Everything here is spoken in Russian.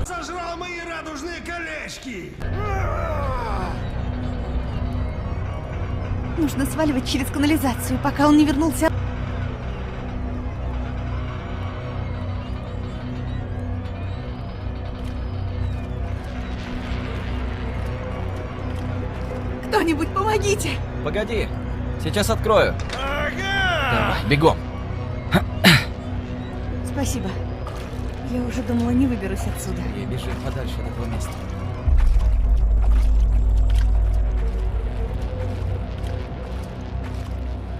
Сожрал мои радужные колечки! Нужно сваливать через канализацию, пока он не вернулся. Кто-нибудь помогите! Погоди, сейчас открою. Ага! Давай, бегом. Спасибо. Я уже думала, не выберусь отсюда. И бежим подальше от этого места.